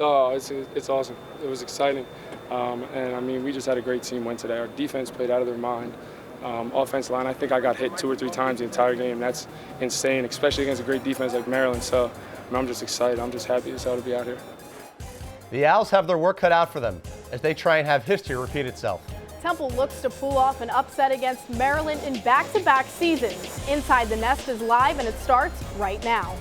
Oh, it's awesome. It was exciting. And I mean, we just had a great team win today. Our defense played out of their mind. Offense line, I think I got hit 2 or 3 times the entire game. That's insane, especially against a great defense like Maryland. So I'm just excited. I'm just happy as hell to be out here. The Owls have their work cut out for them as they try and have history repeat itself. Temple looks to pull off an upset against Maryland in back-to-back seasons. Inside the Nest is live and it starts right now.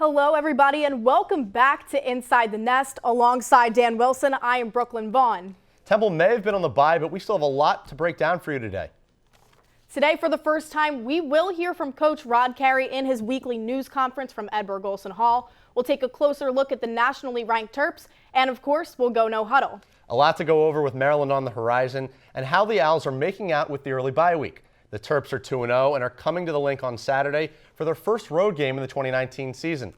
Hello, everybody, and welcome back to Inside the Nest. Alongside Dan Wilson, I am Brooklyn Vaughn. Temple may have been on the bye, but we still have a lot to break down for you today. Today, for the first time, we will hear from Coach Rod Carey in his weekly news conference from Edberg-Olsen Hall. We'll take a closer look at the nationally ranked Terps, and of course, we'll go no huddle. A lot to go over with Maryland on the horizon and how the Owls are making out with the early bye week. The Terps are 2-0 and are coming to the Link on Saturday for their first road game in the 2019 season.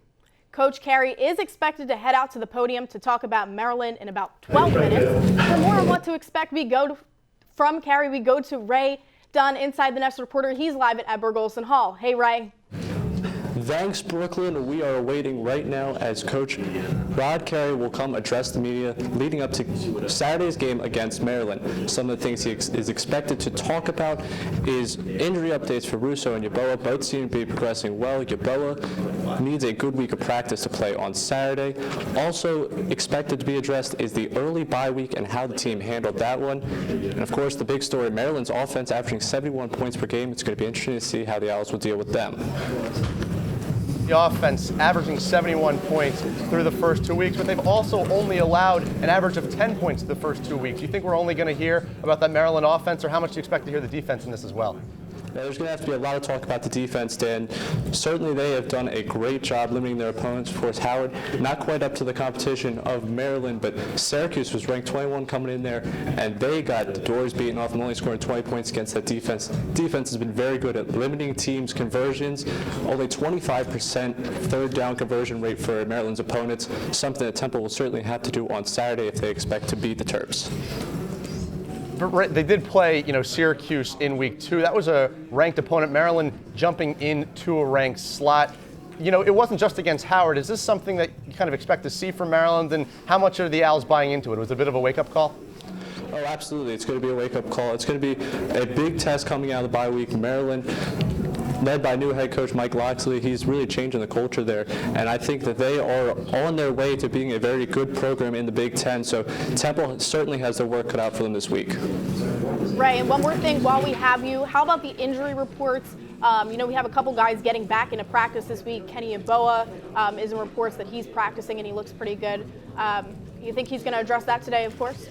Coach Carey is expected to head out to the podium to talk about Maryland in about 12 minutes. For more on what to expect, from Carey, we go to Ray Dunn, Inside the Nest reporter. He's live at Edberg-Olsen Hall. Hey, Ray. Thanks, Brooklyn. We are waiting right now as Coach Rod Carey will come address the media leading up to Saturday's game against Maryland. Some of the things he is expected to talk about is injury updates for Russo and Yeboah. Both seem to be progressing well. Yeboah needs a good week of practice to play on Saturday. Also expected to be addressed is the early bye week and how the team handled that one. And of course, the big story, Maryland's offense averaging 71 points per game. It's going to be interesting to see how the Owls will deal with them. The offense averaging 71 points through the first 2 weeks, but they've also only allowed an average of 10 points the first 2 weeks. You think we're only going to hear about that Maryland offense, or how much do you expect to hear the defense in this as well? Yeah, there's going to have to be a lot of talk about the defense, Dan. Certainly they have done a great job limiting their opponents. Of course, Howard not quite up to the competition of Maryland, but Syracuse was ranked 21 coming in there, and they got the doors beaten off and only scoring 20 points against that defense. Defense has been very good at limiting teams' conversions. Only 25% third down conversion rate for Maryland's opponents, something that Temple will certainly have to do on Saturday if they expect to beat the Terps. They did play, Syracuse in week 2. That was a ranked opponent. Maryland jumping into a ranked slot. It wasn't just against Howard. Is this something that you kind of expect to see from Maryland, and how much are the Owls buying into it? Was it a bit of a wake-up call? Oh, absolutely. It's going to be a wake-up call. It's going to be a big test coming out of the bye week. Maryland, led by new head coach Mike LOCKSLEY, he's really changing the culture there, and I think that they are on their way to being a very good program in the Big Ten, so Temple certainly has their work cut out for them this week. Ray, and one more thing while we have you, how about the injury reports? We have a couple guys getting back into practice this week. Kenny Yeboah is in reports that he's practicing and he looks pretty good. You think he's going to address that today, of course?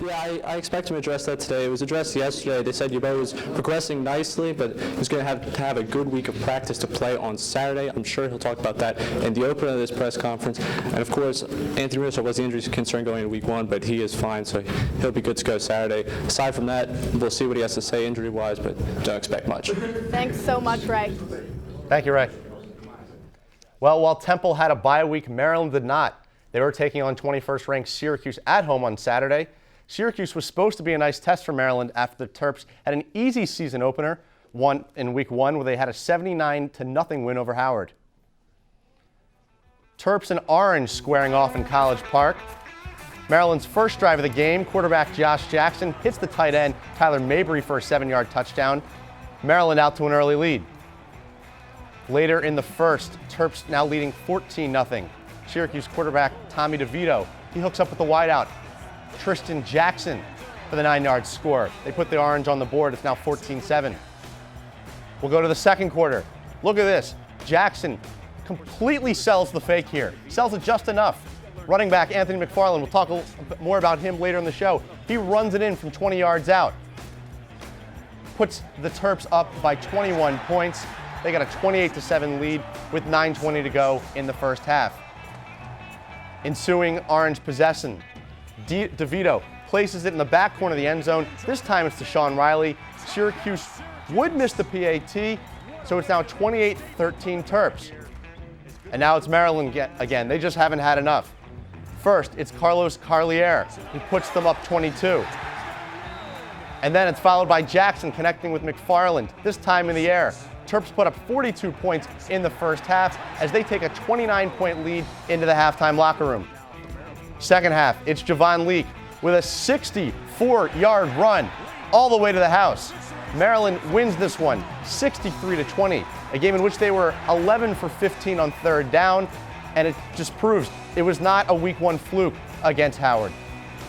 Yeah, I expect him to address that today. It was addressed yesterday. They said Yeboah was progressing nicely, but he's going to have a good week of practice to play on Saturday. I'm sure he'll talk about that in the opening of this press conference. And of course, Anthony Russo was the injury concern going into week 1, but he is fine, so he'll be good to go Saturday. Aside from that, we'll see what he has to say injury-wise, but don't expect much. Thanks so much, Ray. Thank you, Ray. Well, while Temple had a bye week, Maryland did not. They were taking on 21st ranked Syracuse at home on Saturday. Syracuse was supposed to be a nice test for Maryland after the Terps had an easy season opener in week 1 where they had a 79-0 win over Howard. Terps and Orange squaring off in College Park. Maryland's first drive of the game, quarterback Josh Jackson hits the tight end Tyler Mabry for a 7-yard touchdown. Maryland out to an early lead. Later in the first, Terps now leading 14-0. Syracuse quarterback Tommy DeVito, he hooks up with the wideout Tristan Jackson for the 9-yard score. They put the Orange on the board. It's now 14-7. We'll go to the second quarter. Look at this. Jackson completely sells the fake here. Sells it just enough. Running back Anthony McFarland, we'll talk a bit more about him later in the show. He runs it in from 20 yards out. Puts the Terps up by 21 points. They got a 28-7 lead with 9:20 to go in the first half. Ensuing orange possession. DeVito places it in the back corner of the end zone. This time it's to Sean Riley. Syracuse would miss the PAT, so it's now 28-13 Terps. And now it's Maryland again. They just haven't had enough. First, it's Carlos Carlier. He puts them up 22. And then it's followed by Jackson connecting with McFarland, this time in the air. Terps put up 42 points in the first half as they take a 29-point lead into the halftime locker room. Second half, it's Javon Leake with a 64-yard run all the way to the house. Maryland wins this one, 63-20, a game in which they were 11 for 15 on third down, and it just proves it was not a week one fluke against Howard.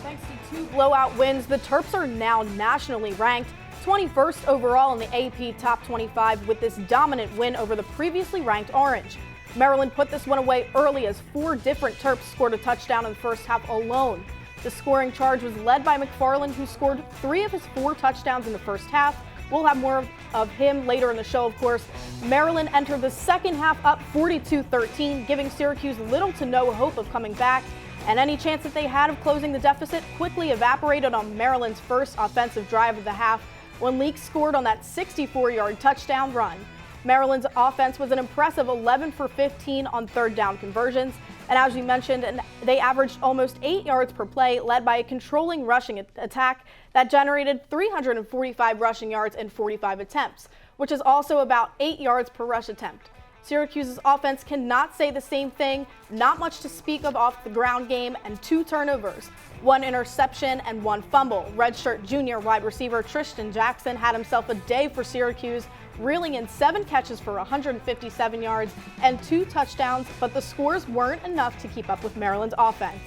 Thanks to 2 blowout wins, the Terps are now nationally ranked 21st overall in the AP Top 25 with this dominant win over the previously ranked Orange. Maryland put this one away early as 4 different Terps scored a touchdown in the first half alone. The scoring charge was led by McFarland, who scored 3 of his 4 touchdowns in the first half. We'll have more of him later in the show, of course. Maryland entered the second half up 42-13, giving Syracuse little to no hope of coming back. And any chance that they had of closing the deficit quickly evaporated on Maryland's first offensive drive of the half when Leake scored on that 64-yard touchdown run. Maryland's offense was an impressive 11 for 15 on third down conversions. And as we mentioned, they averaged almost 8 yards per play, led by a controlling rushing attack that generated 345 rushing yards in 45 attempts, which is also about 8 yards per rush attempt. Syracuse's offense cannot say the same thing, not much to speak of off the ground game, and 2 turnovers, 1 interception and 1 fumble. Redshirt junior wide receiver Tristan Jackson had himself a day for Syracuse, reeling in 7 catches for 157 yards and 2 touchdowns, but the scores weren't enough to keep up with Maryland's offense.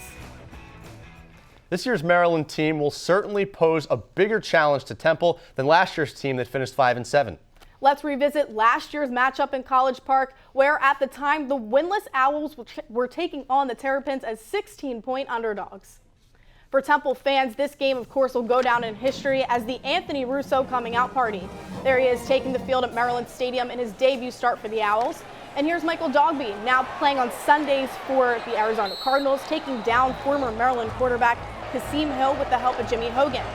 This year's Maryland team will certainly pose a bigger challenge to Temple than last year's team that finished 5-7. Let's revisit last year's matchup in College Park, where at the time the winless Owls were taking on the Terrapins as 16-point underdogs. For Temple fans, this game, of course, will go down in history as the Anthony Russo coming out party. There he is taking the field at Maryland Stadium in his debut start for the Owls. And here's Michael Dogby, now playing on Sundays for the Arizona Cardinals, taking down former Maryland quarterback Kasim Hill with the help of Jimmy Hogan.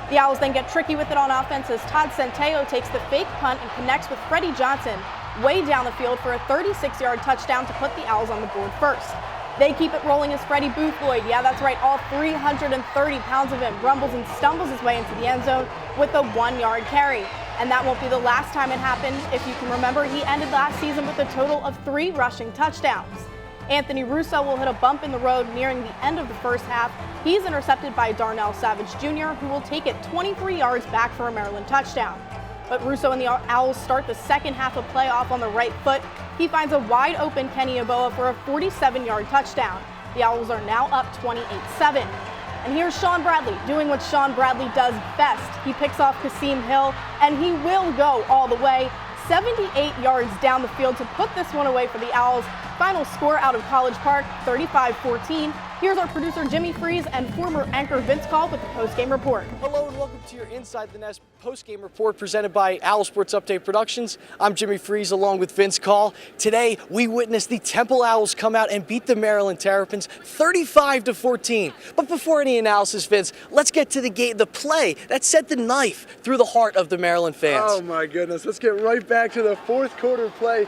The Owls then get tricky with it on offense as Todd Centeio takes the fake punt and connects with Freddie Johnson way down the field for a 36-yard touchdown to put the Owls on the board first. They keep it rolling as Freddie Boothloyd, yeah, that's right, all 330 pounds of him, rumbles and stumbles his way into the end zone with a 1-yard carry. And that won't be the last time it happened. If you can remember, he ended last season with a total of 3 rushing touchdowns. Anthony Russo will hit a bump in the road nearing the end of the first half. He's intercepted by Darnell Savage Jr., who will take it 23 yards back for a Maryland touchdown. But Russo and the Owls start the second half of play off on the right foot. He finds a wide open Kenny Yeboah for a 47-yard touchdown. The Owls are now up 28-7. And here's Sean Bradley doing what Sean Bradley does best. He picks off Kasim Hill, and he will go all the way, 78 yards down the field to put this one away for the Owls. Final score out of College Park, 35-14. Here's our producer Jimmy Freeze and former anchor Vince Call with the post-game report. Hello and welcome to your Inside the Nest post-game report presented by OwlSports Update Productions. I'm Jimmy Freeze along with Vince Call. Today we witnessed the Temple Owls come out and beat the Maryland Terrapins 35-14. But before any analysis, Vince, let's get to the play that sent the knife through the heart of the Maryland fans. Oh my goodness, let's get right back to the fourth quarter play.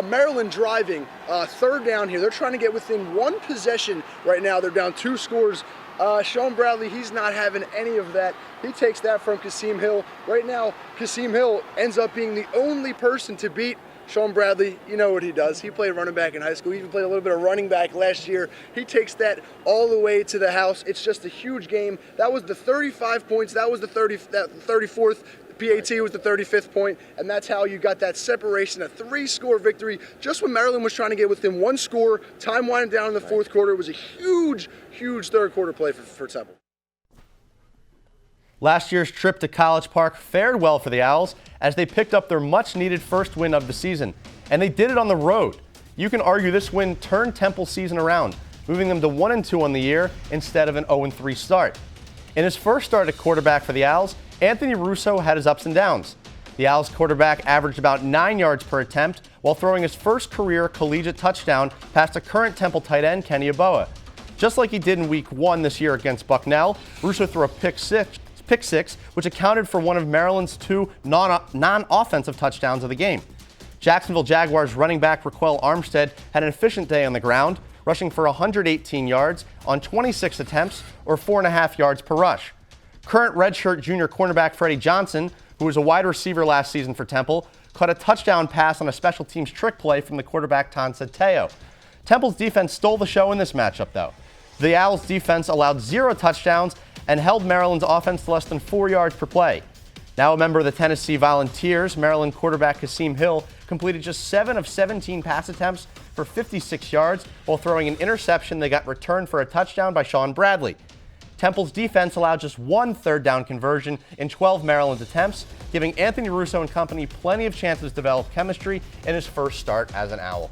Maryland driving, third down here. They're trying to get within 1 possession right now. They're down 2 scores. Sean Bradley, he's not having any of that. He takes that from Kasim Hill. Right now, Kasim Hill ends up being the only person to beat Sean Bradley. You know what he does. He played running back in high school. He even played a little bit of running back last year. He takes that all the way to the house. It's just a huge game. That was the 35 points. That was the 34th. PAT was the 35th point, and that's how you got that separation, a 3-score victory. Just when Maryland was trying to get within 1 score, time winding down in the fourth quarter, it was a huge, huge third quarter play for Temple. Last year's trip to College Park fared well for the Owls as they picked up their much-needed first win of the season, and they did it on the road. You can argue this win turned Temple's season around, moving them to 1-2 on the year instead of an 0-3 start. In his first start at quarterback for the Owls, Anthony Russo had his ups and downs. The Owls quarterback averaged about 9 yards per attempt while throwing his first career collegiate touchdown past a current Temple tight end, Kenny Yeboah. Just like he did in Week 1 this year against Bucknell, Russo threw a pick six, which accounted for one of Maryland's 2 non-offensive touchdowns of the game. Jacksonville Jaguars running back Raquel Armstead had an efficient day on the ground, rushing for 118 yards on 26 attempts, or 4.5 yards per rush. Current redshirt junior cornerback Freddie Johnson, who was a wide receiver last season for Temple, caught a touchdown pass on a special teams trick play from the quarterback Tansa Teo. Temple's defense stole the show in this matchup, though. The Owls' defense allowed 0 touchdowns and held Maryland's offense to less than 4 yards per play. Now a member of the Tennessee Volunteers, Maryland quarterback Kasim Hill completed just 7 of 17 pass attempts for 56 yards while throwing an interception that got returned for a touchdown by Sean Bradley. Temple's defense allowed just 1 third-down conversion in 12 Maryland attempts, giving Anthony Russo and company plenty of chances to develop chemistry in his first start as an Owl.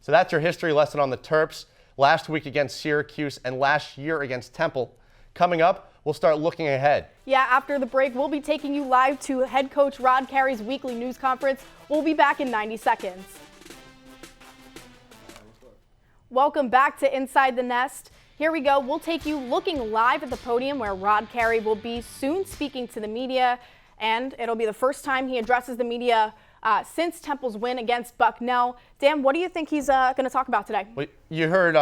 So that's your history lesson on the Terps, last week against Syracuse and last year against Temple. Coming up, we'll start looking ahead. Yeah, after the break, we'll be taking you live to head coach Rod Carey's weekly news conference. We'll be back in 90 seconds. Welcome back to Inside the Nest. Here we go. We'll take you looking live at the podium where Rod Carey will be soon speaking to the media, and it'll be the first time he addresses the media since Temple's win against Bucknell. Dan, what do you think he's going to talk about today? Well, you heard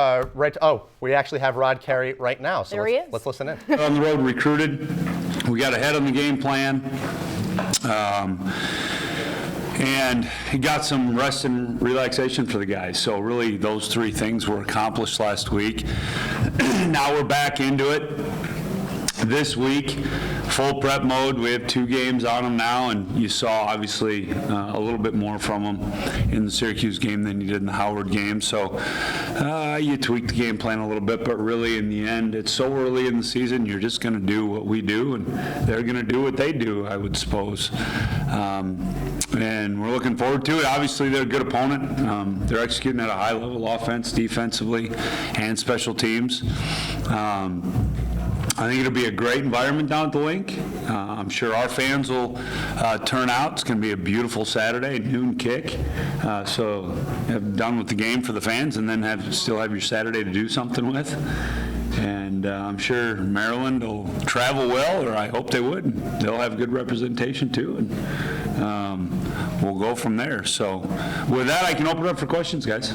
we actually have Rod Carey right now. So there he is. Let's listen in. On the road recruited. We got ahead on the game plan. And he got some rest and relaxation for the guys. So really those 3 things were accomplished last week. Now we're back into it this week. Full prep mode. We have 2 games on them now, and you saw obviously a little bit more from them in the Syracuse game than you did in the Howard game. So you tweaked the game plan a little bit, but really in the end, it's so early in the season, you're just going to do what we do, and they're going to do what they do, I would suppose. And we're looking forward to it. Obviously, they're a good opponent. They're executing at a high level, offense, defensively, and special teams. I think it'll be a great environment down at the link. I'm sure our fans will turn out. It's going to be a beautiful Saturday, noon kick. So have done with the game for the fans, and then still have your Saturday to do something with. And I'm sure Maryland will travel well, or I hope they would. They'll have good representation too, and we'll go from there. So with that, I can open it up for questions, guys.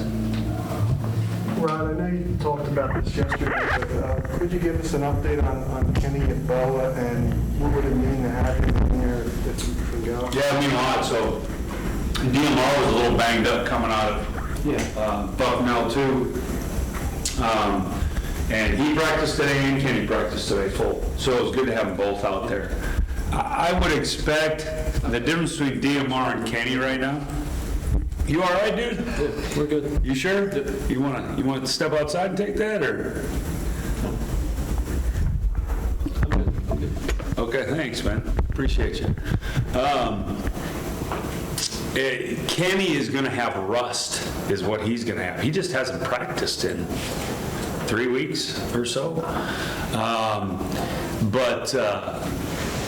Rod, I know you talked about this yesterday, but could you give us an update on Kenny and Boa, and what would it mean to have him in there if we can go? Yeah, it means a lot. So DMR was a little banged up coming out of Bucknell too. And he practiced today and Kenny practiced today full. So it was good to have them both out there. I would expect the difference between DMR and Kenny right now. You all right, dude? Yeah, we're good. You sure? You want to step outside and take that, or? I'm good. Okay, thanks, man. Appreciate you. Kenny is going to have rust, is what he's going to have. He just hasn't practiced in 3 weeks or so. But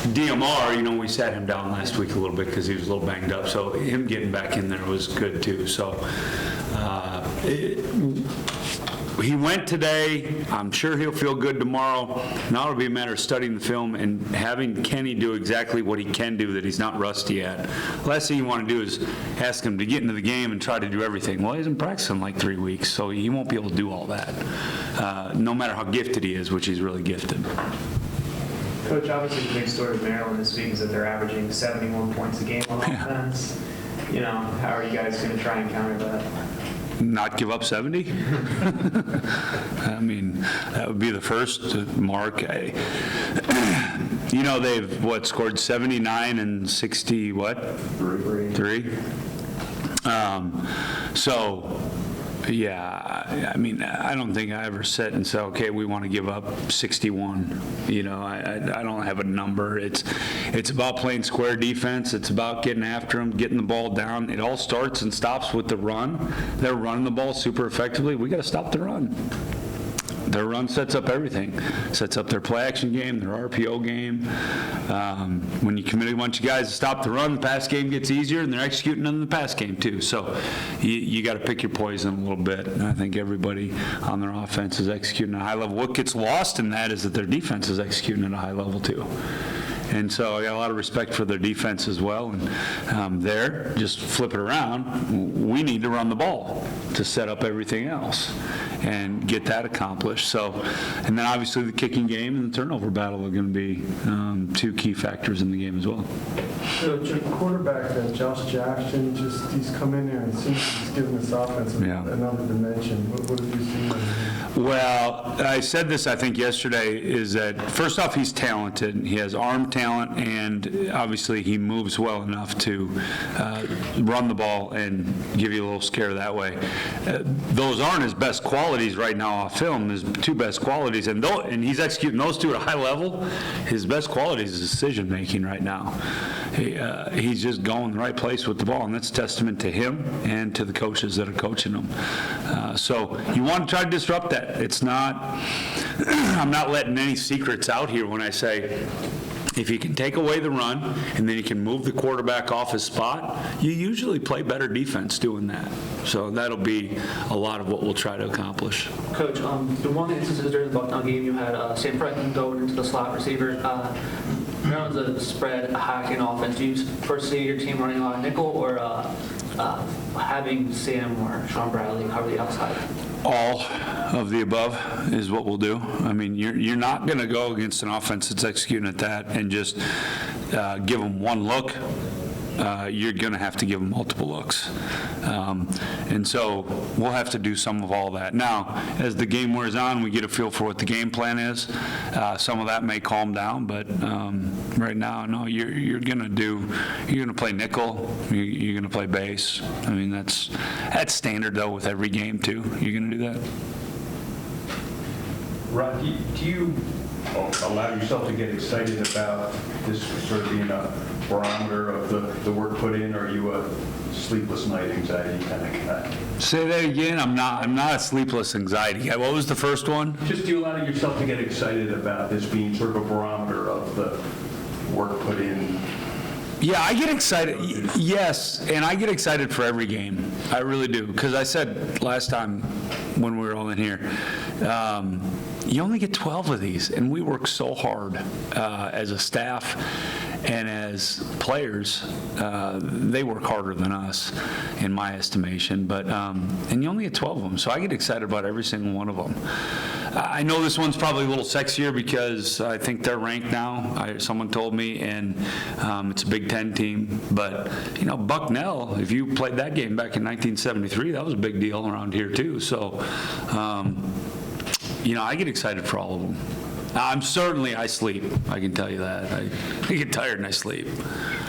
DMR, we sat him down last week a little bit because he was a little banged up, so him getting back in there was good too. So he went today. I'm sure he'll feel good tomorrow. Now it'll be a matter of studying the film and having Kenny do exactly what he can do that he's not rusty at. Last thing you want to do is ask him to get into the game and try to do everything. Well, he hasn't practiced in like 3 weeks, so he won't be able to do all that, no matter how gifted he is, which he's really gifted. Coach, obviously the big story of Maryland this week is that they're averaging 71 points a game on offense. How are you guys going to try and counter that? Not give up 70? I mean, that would be the first mark. They've, scored 79 and 60, Three? So, yeah, I mean, I don't think I ever sat and said, okay, we want to give up 61. I don't have a number. It's about playing square defense. It's about getting after them, getting the ball down. It all starts and stops with the run. They're running the ball super effectively. We got to stop the run. their run sets up everything. Sets up their play action game, their RPO game. When you commit a bunch of guys to stop the run, the pass game gets easier, and they're executing in the pass game too. So you got to pick your poison a little bit. And I think everybody on their offense is executing at a high level. What gets lost in that is that their defense is executing at a high level too. And so I got a lot of respect for their defense as well. And there, just flip it around, we need to run the ball to set up everything else and get that accomplished. So, and then obviously the kicking game and the turnover battle are going to be two key factors in the game as well. So quarterback, Josh Jackson, he's come in there and seems he's given this offense another dimension. What have you seen? Well, I said this, I think, yesterday, is that first off, he's talented. He has arm talent, and obviously he moves well enough to run the ball and give you a little scare that way. Those aren't his best qualities right now off film, his two best qualities, and he's executing those two at a high level. His best quality is decision making right now. He's just going the right place with the ball, and that's a testament to him and to the coaches that are coaching him. So you want to try to disrupt that. It's not, I'm not letting any secrets out here when I say, if you can take away the run and then you can move the quarterback off his spot, you usually play better defense doing that. So that'll be a lot of what we'll try to accomplish. Coach, the one instance during the Bucknell game, you had Sam Franklin go into the slot receiver. Maryland's a spread hacking offense. Do you first see your team running a lot of nickel or having Sam or Sean Bradley cover the outside? All of the above is what we'll do. I mean, you're not going to go against an offense that's executing at that and just give them one look. You're going to have to give them multiple looks. And so we'll have to do some of all that. Now, as the game wears on, we get a feel for what the game plan is. Some of that may calm down, but right now, no, you're going to play nickel, you're going to play base. I mean, that's standard, though, with every game, too. You're going to do that. Rod, do you allow yourself to get excited about this sort of being a barometer of the work put in, or are you a sleepless night anxiety kind of guy? Say that again. I'm not a sleepless anxiety guy. What was the first one? Just do you allow yourself to get excited about this being sort of a barometer of the work put in? Yeah, I get excited. Yes, and I get excited for every game. I really do. Because I said last time when we were all in here, you only get 12 of these, and we work so hard as a staff and as players. They work harder than us, in my estimation. But and you only get 12 of them, so I get excited about every single one of them. I know this one's probably a little sexier because I think they're ranked now. Someone told me, and it's a Big Ten team. But you know, Bucknell, if you played that game back in 1973, that was a big deal around here too. So. You know, I get excited for all of them. I sleep. I can tell you that. I get tired and I sleep.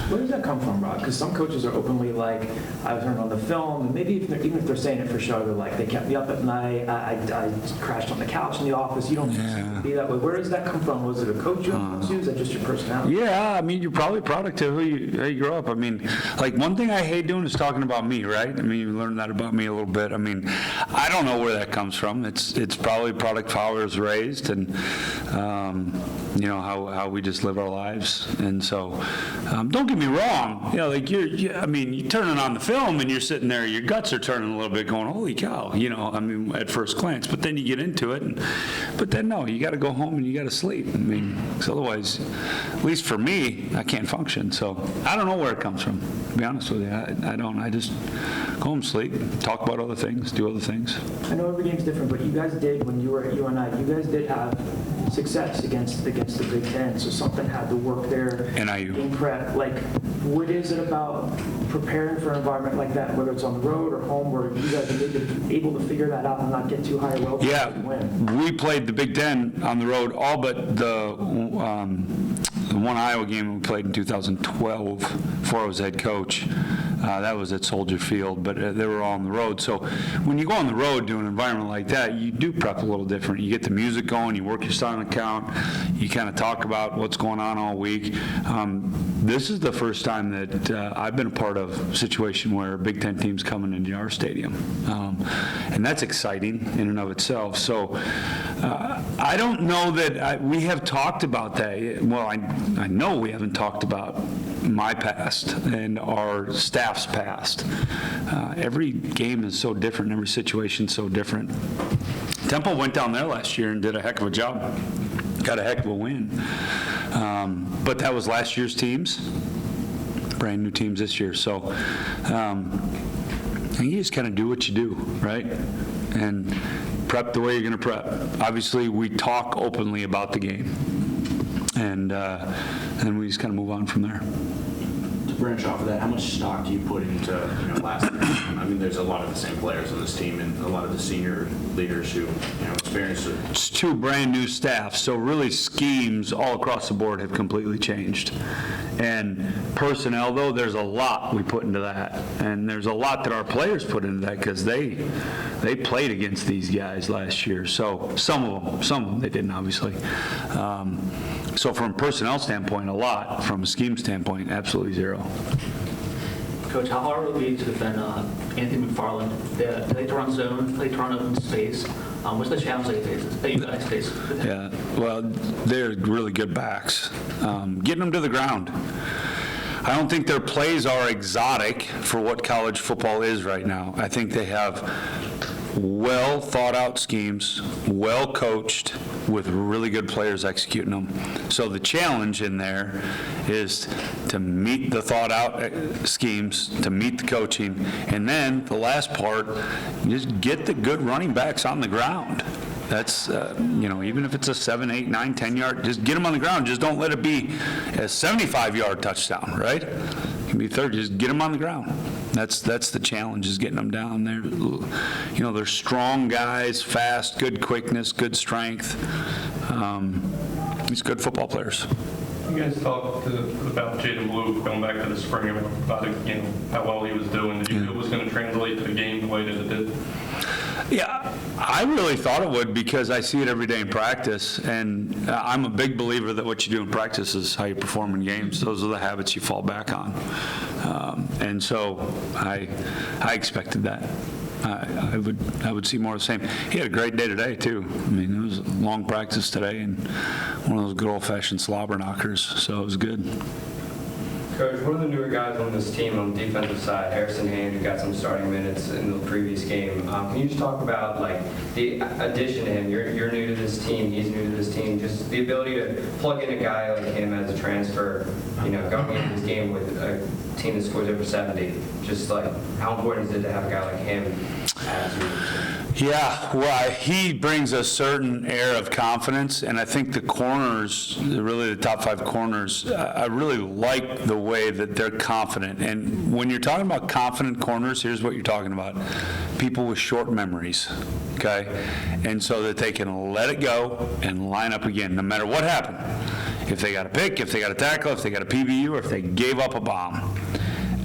Where does that come from, Rod? Because some coaches are openly like, I was on the film, and maybe even if they're saying it for show, they're like, they kept me up at night, I crashed on the couch in the office. You don't be that way. Where does that come from? Was it a coach you influenced you? Is that just your personality? Yeah, I mean, you're probably a product of how you grew up. I mean, like, one thing I hate doing is talking about me, right? I mean, you learned that about me a little bit. I mean, I don't know where that comes from. It's probably a product of how I was raised and, you know, how we just live our lives. And so, don't get me wrong. You know, like I mean, you're turning on the film and you're sitting there, your guts are turning a little bit going, holy cow, you know, I mean, at first glance. But then you get into it. But then, no, you got to go home and you got to sleep. I mean, because otherwise, at least for me, I can't function. So I don't know where it comes from, to be honest with you. I don't. I just go home, sleep, talk about other things, do other things. I know every game's different, but you guys did, when you were at UNI, you guys did have success against the Big Ten, so something had to work there. NIU. In prep, like, what is it about preparing for an environment like that, whether it's on the road or home, where you guys are able to figure that out and not get too high or low? Yeah, we played the Big Ten on the road, all but the one Iowa game we played in 2012 before I was head coach. That was at Soldier Field, but they were all on the road. So when you go on the road to an environment like that, you do prep a little different. You get the music going, you work your silent account, you kind of talk about what's going on all week. This is the first time that I've been a part of a situation where a Big Ten team's coming into our stadium. And that's exciting in and of itself. So I don't know that we have talked about that. Well, I know we haven't talked about my past and our staff's past. Every game is so different. Every situation is so different. Temple went down there last year and did a heck of a job. Got a heck of a win. But that was last year's teams. Brand new teams this year. So you just kind of do what you do, right? And prep the way you're going to prep. Obviously, we talk openly about the game. And we just kind of move on from there. To branch off of that, how much stock do you put into last year? I mean, there's a lot of the same players on this team and a lot of the senior leaders who experienced it. It's two brand new staffs, so really schemes all across the board have completely changed. And personnel, though, there's a lot we put into that, and there's a lot that our players put into that because they played against these guys last year. So some of them they didn't, obviously. So from a personnel standpoint, a lot. From a scheme standpoint, absolutely zero. Coach, how hard will it be to defend Anthony McFarland? They like to run zone, they like to run open space. What's the challenge that you guys face? Yeah, well, they're really good backs. Getting them to the ground. I don't think their plays are exotic for what college football is right now. I think they have well thought out schemes, well coached, with really good players executing them. So the challenge in there is to meet the thought out schemes, to meet the coaching, and then the last part, just get the good running backs on the ground. That's, even if it's a 7, 8, 9, 10 yard, just get them on the ground. Just don't let it be a 75-yard touchdown, right? It can be 30, just get them on the ground. That's the challenge, is getting them down there. They're strong guys, fast, good quickness, good strength. He's good football players. You guys talked about Jaden Blue going back to the spring, about how well he was doing. Did you feel it was going to translate to the game the way that it did? Yeah, I really thought it would because I see it every day in practice, and I'm a big believer that what you do in practice is how you perform in games. Those are the habits you fall back on. And so I expected that. I would see more of the same. He had a great day today, too. I mean, it was a long practice today and one of those good old-fashioned slobber knockers, so it was good. Coach, one of the newer guys on this team on the defensive side, Harrison Hand, who got some starting minutes in the previous game. Can you just talk about the addition to him? You're new to this team, he's new to this team. Just the ability to plug in a guy like him as a transfer, going into this game with a team that scores over 70. Just how important is it to have a guy like him as your team? Yeah, well, he brings a certain air of confidence, and I think the corners, really the top 5 corners, I really like the way that they're confident. And when you're talking about confident corners, here's what you're talking about. People with short memories, okay? And so that they can let it go and line up again, no matter what happened. If they got a pick, if they got a tackle, if they got a PBU, or if they gave up a bomb.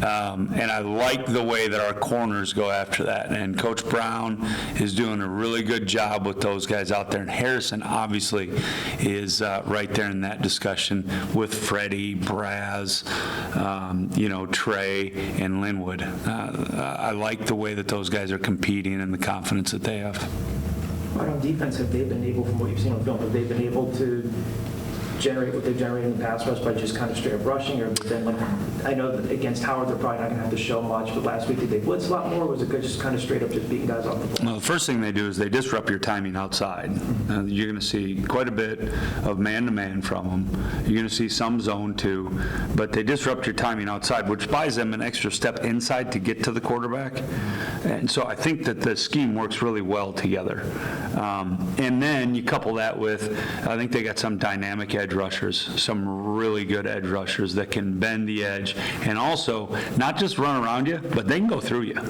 And I like the way that our corners go after that. And Coach Brown is doing a really good job with those guys out there. And Harrison, obviously, is right there in that discussion with Freddie, Braz, Trey, and Linwood. I like the way that those guys are competing and the confidence that they have. Right on defense, have they been able, from what you've seen on film, have they been able to generate what they've generated in the pass rush by just kind of straight up rushing, or then I know that against Howard they're probably not going to have to show much, but last week did they blitz a lot more, or was it good just kind of straight up just beating guys off the ball? Well, the first thing they do is they disrupt your timing outside. You're going to see quite a bit of man-to-man from them. You're going to see some zone too, but they disrupt your timing outside, which buys them an extra step inside to get to the quarterback. And so I think that the scheme works really well together. And then you couple that with, I think they got some dynamic edge rushers, some really good edge rushers that can bend the edge and also not just run around you, but they can go through you.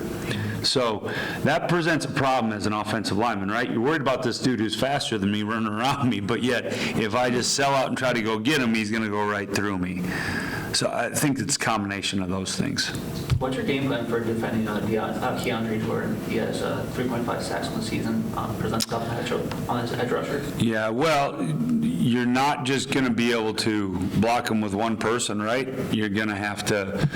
So that presents a problem as an offensive lineman, right? You're worried about this dude who's faster than me running around me, but yet if I just sell out and try to go get him, he's going to go right through me. So I think it's a combination of those things. What's your game plan for defending Keandre Jordan? He has 3.5 sacks on the season. Presents up on his edge rusher. Yeah, well, you're not just going to be able to block them with one person, right? You're going to have to,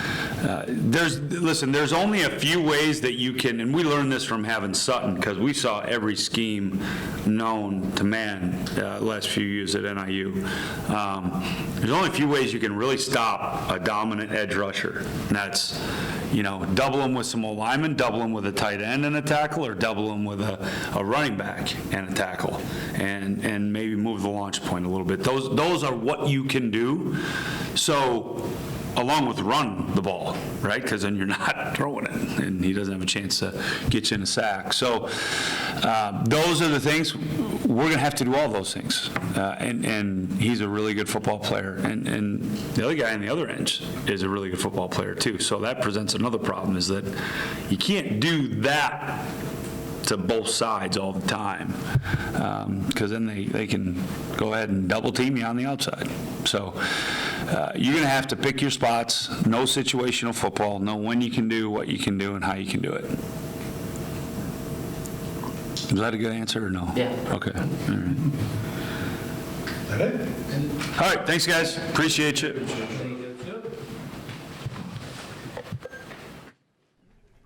there's only a few ways that you can, and we learned this from having Sutton, because we saw every scheme known to man last few years at NIU. There's only a few ways you can really stop a dominant edge rusher, and that's, double them with some linemen, double them with a tight end and a tackle, or double them with a running back and a tackle, and maybe move the launch point a little bit. Those are what you can do. So, along with run the ball, right? Because then you're not throwing it, and he doesn't have a chance to get you in a sack. So those are the things. We're going to have to do all those things. And he's a really good football player. And the other guy on the other end is a really good football player, too. So that presents another problem, is that you can't do that to both sides all the time, because then they can go ahead and double team you on the outside. So you're going to have to pick your spots, know situational football, know when you can do, what you can do, and how you can do it. Is that a good answer or no? Yeah. Okay. All right. All right. Thanks, guys. Appreciate you.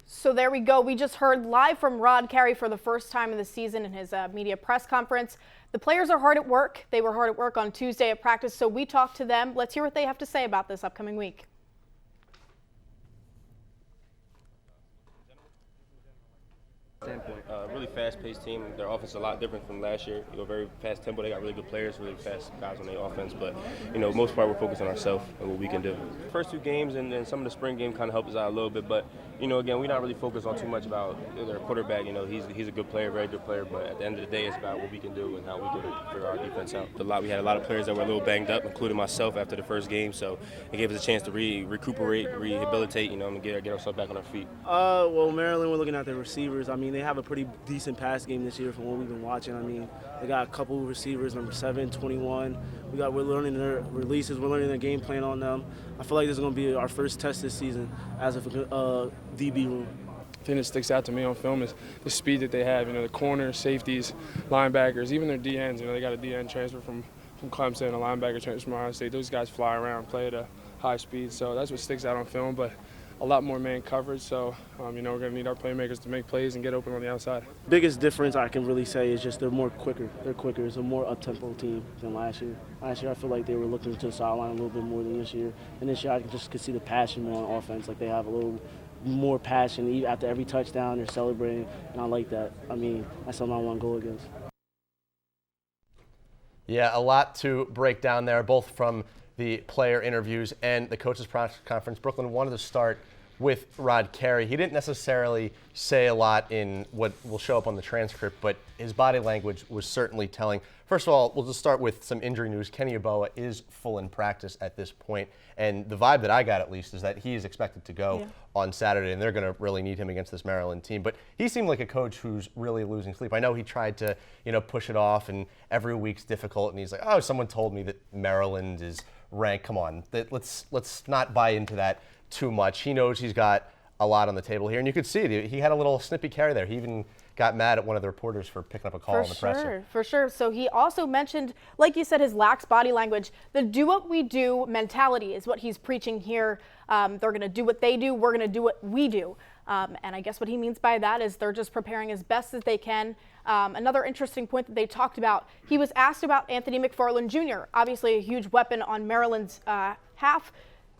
So there we go. We just heard live from Rod Carey for the first time of the season in his media press conference. The players are hard at work. They were hard at work on Tuesday at practice, so we talked to them. Let's hear what they have to say about this upcoming week. Really fast-paced team. Their offense is a lot different from last year. Very fast tempo. They got really good players, really fast guys on their offense. But most part, we're focused on ourselves and what we can do. First two games and then some of the spring game kind of helped us out a little bit. But again, we're not really focused on too much about their quarterback. He's a good player, very good player. But at the end of the day, it's about what we can do and how we can figure our defense out. We had a lot of players that were a little banged up, including myself after the first game. So it gave us a chance to recuperate, rehabilitate, and get ourselves back on our feet. Well, Maryland, we're looking at their receivers. I mean, they have a pretty decent pass game this year from what we've been watching. I mean, they got a couple of receivers, number 7, 21. We're learning their releases. We're learning their game plan on them. I feel like this is going to be our first test this season as a DB room. The thing that sticks out to me on film is the speed that they have. The corners, safeties, linebackers, even their DNs. They got a DN transfer from Clemson, a linebacker transfer from Ohio State. Those guys fly around, play at a high speed. So that's what sticks out on film. But a lot more man coverage, so we're going to need our playmakers to make plays and get open on the outside. Biggest difference I can really say is just they're more quicker. They're quicker. It's a more up-tempo team than last year. Last year I feel like they were looking to the sideline a little bit more than this year. And this year I just could see the passion more on offense. Like they have a little more passion. After every touchdown they're celebrating, and I like that. I mean, that's something I want to go against. Yeah, a lot to break down there, both from the player interviews and the coaches' press conference. Brooklyn wanted to start with Rod Carey. He didn't necessarily say a lot in what will show up on the transcript, but his body language was certainly telling. First of all, we'll just start with some injury news. Kenny Yeboah is full in practice at this point, and the vibe that I got, at least, is that he is expected to go on Saturday, and they're going to really need him against this Maryland team. But he seemed like a coach who's really losing sleep. I know he tried to, push it off, and every week's difficult, and he's like, oh, someone told me that Maryland is ranked. Come on, let's not buy into that too much. He knows he's got a lot on the table here, and you could see it. He had a little snippy carry there. He even got mad at one of the reporters for picking up a call on the presser. For sure. So he also mentioned, like you said, his lax body language. The do what we do mentality is what he's preaching here. They're going to do what they do. We're going to do what we do. And I guess what he means by that is they're just preparing as best as they can. Another interesting point that they talked about, he was asked about Anthony McFarland Jr., obviously a huge weapon on Maryland's half.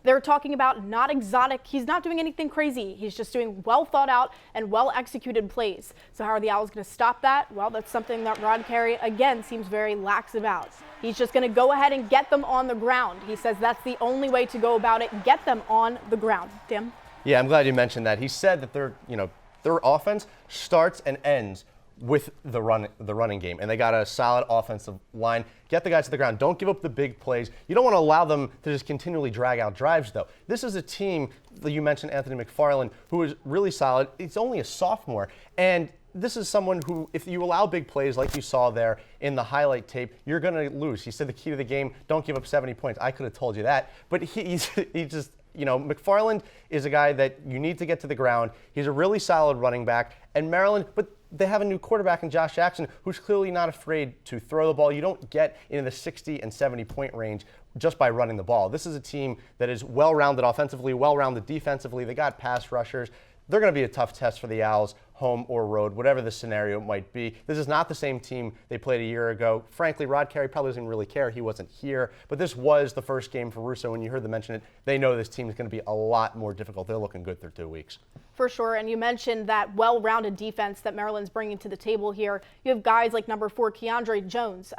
They're talking about not exotic. He's not doing anything crazy. He's just doing well thought out and well executed plays. So how are the Owls going to stop that? Well, that's something that Rod Carey, again, seems very lax about. He's just going to go ahead and get them on the ground. He says that's the only way to go about it, get them on the ground. Tim? Yeah, I'm glad you mentioned that. He said that their offense starts and ends with the running game, and they got a solid offensive line. Get the guys to the ground. Don't give up the big plays. You don't want to allow them to just continually drag out drives, though. This is a team, you mentioned Anthony McFarland, who is really solid. He's only a sophomore, and this is someone who, if you allow big plays like you saw there in the highlight tape, you're going to lose. He said the key to the game, don't give up 70 points. I could have told you that, but he just, McFarland is a guy that you need to get to the ground. He's a really solid running back, and Maryland, but they have a new quarterback in Josh Jackson who's clearly not afraid to throw the ball. You don't get into the 60 and 70 point range just by running the ball. This is a team that is well-rounded offensively, well-rounded defensively. They got pass rushers. They're going to be a tough test for the Owls, home or road, whatever the scenario might be. This is not the same team they played a year ago. Frankly, Rod Carey probably doesn't really care. He wasn't here. But this was the first game for Russo. When you heard them mention it, they know this team is going to be a lot more difficult. They're looking good through 2 weeks. For sure, and you mentioned that well-rounded defense that Maryland's bringing to the table here. You have guys like number 4, Keandre Jones.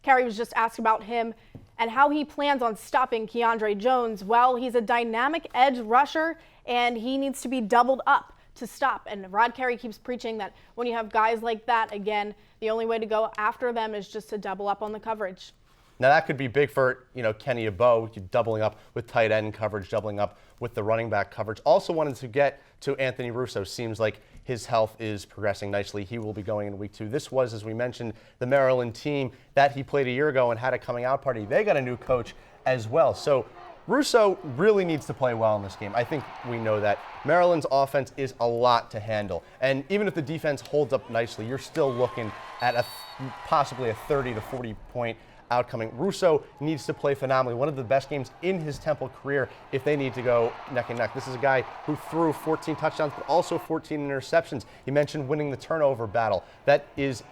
Carey was just asked about him and how he plans on stopping Keandre Jones. Well, he's a dynamic edge rusher, and he needs to be doubled up to stop. And Rod Carey keeps preaching that when you have guys like that, again, the only way to go after them is just to double up on the coverage. Now that could be big for, Kenny Abo, doubling up with tight end coverage, doubling up with the running back coverage. Also wanted to get to Anthony Russo. Seems like his health is progressing nicely. He will be going in week 2. This was, as we mentioned, the Maryland team that he played a year ago and had a coming out party. They got a new coach as well. So Russo really needs to play well in this game. I think we know that. Maryland's offense is a lot to handle. And even if the defense holds up nicely, you're still looking at possibly a 30 to 40 point outcome. Russo needs to play phenomenally. One of the best games in his Temple career if they need to go neck and neck. This is a guy who threw 14 touchdowns, but also 14 interceptions. He mentioned winning the turnover battle. That is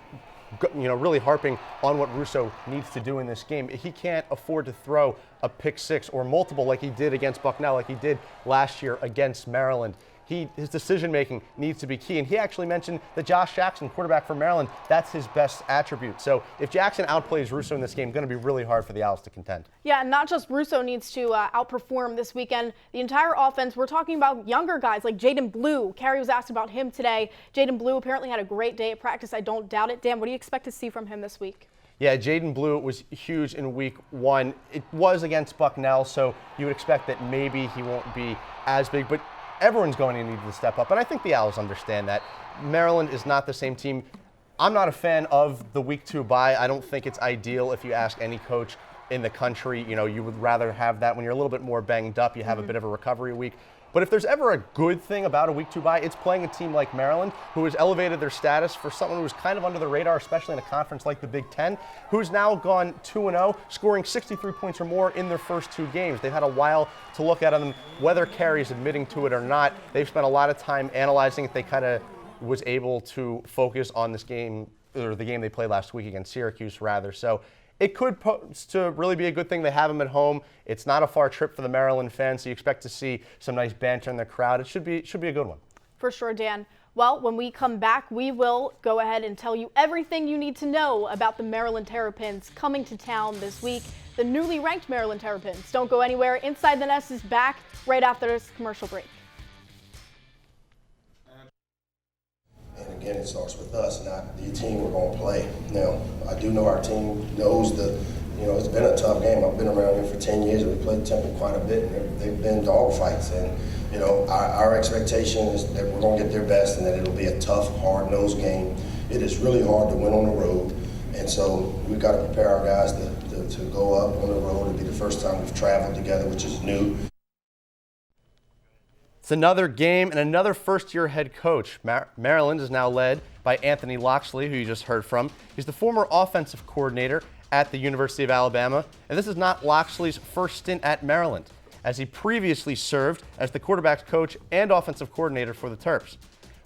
really harping on what Russo needs to do in this game. He can't afford to throw a pick 6 or multiple like he did against Bucknell, like he did last year against Maryland. His decision-making needs to be key. And he actually mentioned that Josh Jackson, quarterback for Maryland, that's his best attribute. So if Jackson outplays Russo in this game, it's going to be really hard for the Owls to contend. Yeah, and not just Russo needs to outperform this weekend. The entire offense, we're talking about younger guys like Jaden Blue. Carey was asked about him today. Jaden Blue apparently had a great day at practice. I don't doubt it. Dan, what do you expect to see from him this week? Yeah, Jaden Blue was huge in week 1. It was against Bucknell, so you would expect that maybe he won't be as big. But everyone's going to need to step up, and I think the Owls understand that. Maryland is not the same team. I'm not a fan of the week 2 bye. I don't think it's ideal. If you ask any coach in the country, you would rather have that when you're a little bit more banged up. You have a bit of a recovery week. But if there's ever a good thing about a week 2 bye, it's playing a team like Maryland, who has elevated their status for someone who was kind of under the radar, especially in a conference like the Big Ten, who's now gone 2-0, scoring 63 points or more in their first 2 games. They've had a while to look at them, whether Carey's admitting to it or not. They've spent a lot of time analyzing it. They kind of was able to focus on this game, or the game they played last week against Syracuse, rather. So it could pose to really be a good thing. They have them at home. It's not a far trip for the Maryland fans, so you expect to see some nice banter in the crowd. It should be a good one. For sure, Dan. Well, when we come back, we will go ahead and tell you everything you need to know about the Maryland Terrapins coming to town this week. The newly ranked Maryland Terrapins. Don't go anywhere. Inside the Nest is back right after this commercial break. And again, it starts with us, not the team we're going to play. Now, I do know our team knows it's been a tough game. I've been around here for 10 years. We played Temple quite a bit, and they've been dogfights. And, our expectation is that we're going to get their best and that it'll be a tough, hard-nosed game. It is really hard to win on the road. And so we've got to prepare our guys to go up on the road. It'll be the first time we've traveled together, which is new. It's another game and another first-year head coach. Maryland is now led by Anthony LOCKSLEY, who you just heard from. He's the former offensive coordinator at the University of Alabama, and this is not LOCKSLEY's first stint at Maryland, as he previously served as the quarterback's coach and offensive coordinator for the Terps.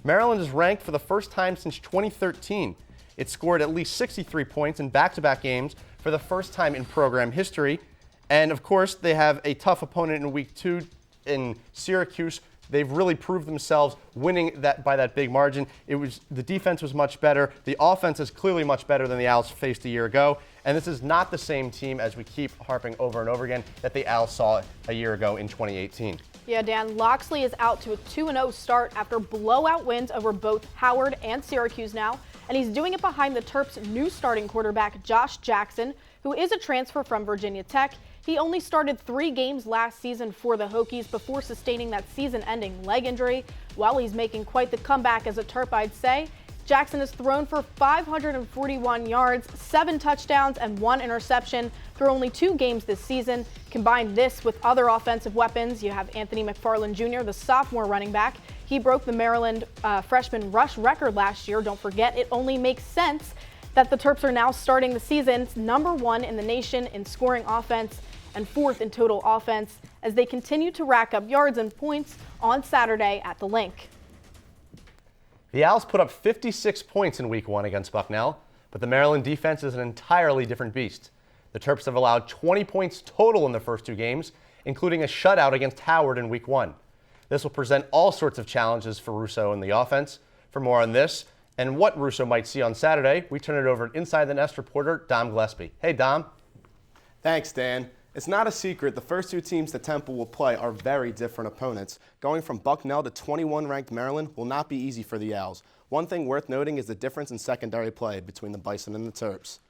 Maryland is ranked for the first time since 2013. It scored at least 63 points in back-to-back games for the first time in program history. And of course, they have a tough opponent in week 2 in Syracuse. They've really proved themselves winning that by that big margin. The defense was much better. The offense is clearly much better than the Owls faced a year ago. And this is not the same team, as we keep harping over and over again, that the Owls saw a year ago in 2018. Yeah, Dan, LOCKSLEY is out to a 2-0 start after blowout wins over both Howard and Syracuse now. And he's doing it behind the Terps' new starting quarterback, Josh Jackson, who is a transfer from Virginia Tech. He only started 3 games last season for the Hokies before sustaining that season-ending leg injury. While he's making quite the comeback as a Terp, I'd say. Jackson has thrown for 541 yards, 7 touchdowns, and 1 interception through only 2 games this season. Combine this with other offensive weapons. You have Anthony McFarland Jr., the sophomore running back. He broke the Maryland freshman rush record last year. Don't forget, it only makes sense that the Terps are now starting the season #1 in the nation in scoring offense and 4th in total offense as they continue to rack up yards and points on Saturday at the Link. The Owls put up 56 points in Week 1 against Bucknell, but the Maryland defense is an entirely different beast. The Terps have allowed 20 points total in the first 2 games, including a shutout against Howard in Week 1. This will present all sorts of challenges for Russo and the offense. For more on this and what Russo might see on Saturday, we turn it over to Inside the Nest reporter Dom Gillespie. Hey, Dom. Thanks, Dan. It's not a secret the first 2 teams that Temple will play are very different opponents. Going from Bucknell to 21-ranked Maryland will not be easy for the Owls. One thing worth noting is the difference in secondary play between the Bison and the Terps.